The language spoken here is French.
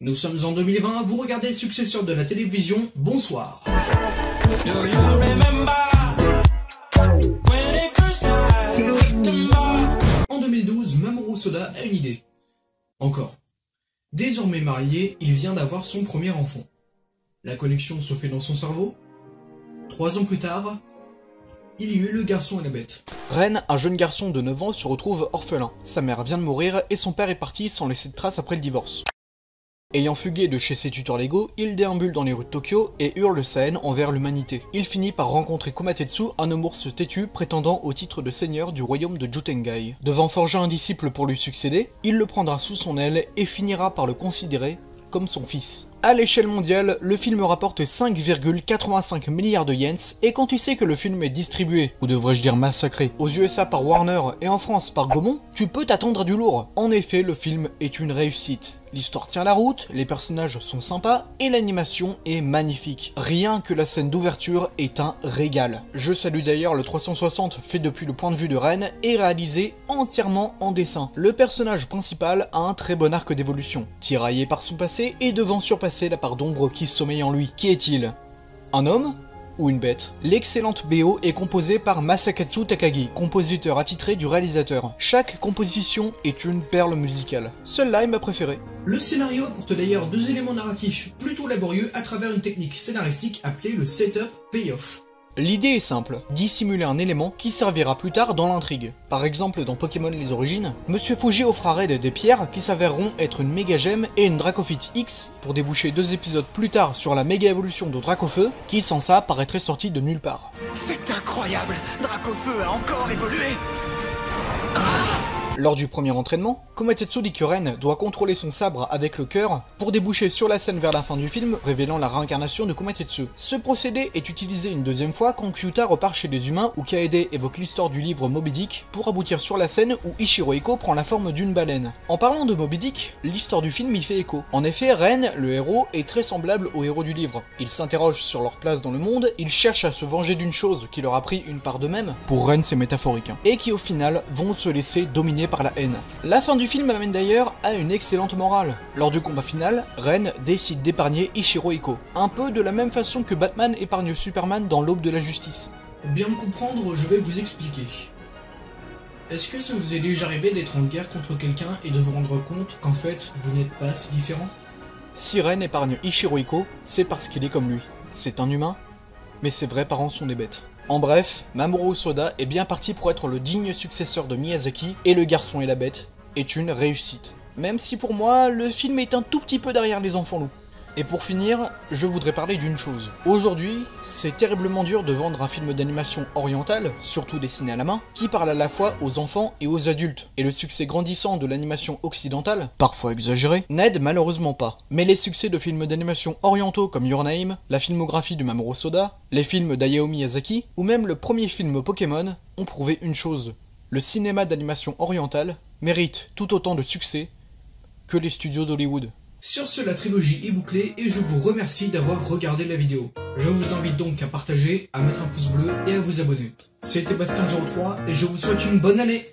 Nous sommes en 2020, vous regardez le successeur de la télévision, bonsoir. En 2012, Mamoru Hosoda a une idée. Encore. Désormais marié, il vient d'avoir son premier enfant. La connexion se fait dans son cerveau. 3 ans plus tard, il y eut le garçon et la bête. Ren, un jeune garçon de 9 ans, se retrouve orphelin. Sa mère vient de mourir et son père est parti sans laisser de traces après le divorce. Ayant fugué de chez ses tuteurs légaux, il déambule dans les rues de Tokyo et hurle sa haine envers l'humanité. Il finit par rencontrer Komatetsu, un homme ours têtu prétendant au titre de seigneur du royaume de Jutengai. Devant forger un disciple pour lui succéder, il le prendra sous son aile et finira par le considérer comme son fils. À l'échelle mondiale, le film rapporte 5,85 milliards de yens, et quand tu sais que le film est distribué, ou devrais-je dire massacré, aux USA par Warner et en France par Gaumont, tu peux t'attendre à du lourd. En effet, le film est une réussite. L'histoire tient la route, les personnages sont sympas, et l'animation est magnifique. Rien que la scène d'ouverture est un régal. Je salue d'ailleurs le 360 fait depuis le point de vue de Ren, et réalisé entièrement en dessin. Le personnage principal a un très bon arc d'évolution, tiraillé par son passé et devant surpasser la part d'ombre qui sommeille en lui. Qui est-il? Un homme ou une bête? L'excellente BO est composée par Masakatsu Takagi, compositeur attitré du réalisateur. Chaque composition est une perle musicale. Celle-là est ma préférée. Le scénario apporte d'ailleurs 2 éléments narratifs plutôt laborieux à travers une technique scénaristique appelée le setup payoff. L'idée est simple, dissimuler un élément qui servira plus tard dans l'intrigue. Par exemple dans Pokémon les origines, Monsieur Fuji offre à Red des pierres qui s'avéreront être une méga gemme et une Dracofite X pour déboucher 2 épisodes plus tard sur la méga évolution de Dracofeu qui sans ça paraîtrait sortie de nulle part. C'est incroyable, Dracofeu a encore évolué. Lors du premier entraînement, Komatetsu dit que Ren doit contrôler son sabre avec le cœur pour déboucher sur la scène vers la fin du film, révélant la réincarnation de Komatetsu. Ce procédé est utilisé une deuxième fois quand Kyuta repart chez les humains où Kaede évoque l'histoire du livre Moby Dick pour aboutir sur la scène où Ichiro Eko prend la forme d'une baleine. En parlant de Moby Dick, l'histoire du film y fait écho. En effet, Ren, le héros, est très semblable au héros du livre. Ils s'interrogent sur leur place dans le monde, ils cherchent à se venger d'une chose qui leur a pris une part d'eux-mêmes, pour Ren c'est métaphorique, hein, et qui au final vont se laisser dominer par la haine. La fin du film amène d'ailleurs à une excellente morale. Lors du combat final, Ren décide d'épargner Ichiro Eko, un peu de la même façon que Batman épargne Superman dans l'Aube de la Justice. Pour bien me comprendre, je vais vous expliquer. Est-ce que ça vous est déjà arrivé d'être en guerre contre quelqu'un et de vous rendre compte qu'en fait, vous n'êtes pas si différent? Si Ren épargne Ichiro Eko, c'est parce qu'il est comme lui. C'est un humain, mais ses vrais parents sont des bêtes. En bref, Mamoru Hosoda est bien parti pour être le digne successeur de Miyazaki, et Le Garçon et la Bête est une réussite. Même si pour moi, le film est un tout petit peu derrière Les Enfants Loups. Et pour finir, je voudrais parler d'une chose. Aujourd'hui, c'est terriblement dur de vendre un film d'animation orientale, surtout dessiné à la main, qui parle à la fois aux enfants et aux adultes. Et le succès grandissant de l'animation occidentale, parfois exagéré, n'aide malheureusement pas. Mais les succès de films d'animation orientaux comme Your Name, la filmographie de Mamoru Hosoda, les films d'Hayao Miyazaki, ou même le premier film Pokémon, ont prouvé une chose. Le cinéma d'animation orientale mérite tout autant de succès que les studios d'Hollywood. Sur ce, la trilogie est bouclée et je vous remercie d'avoir regardé la vidéo. Je vous invite donc à partager, à mettre un pouce bleu et à vous abonner. C'était Bastien03 et je vous souhaite une bonne année.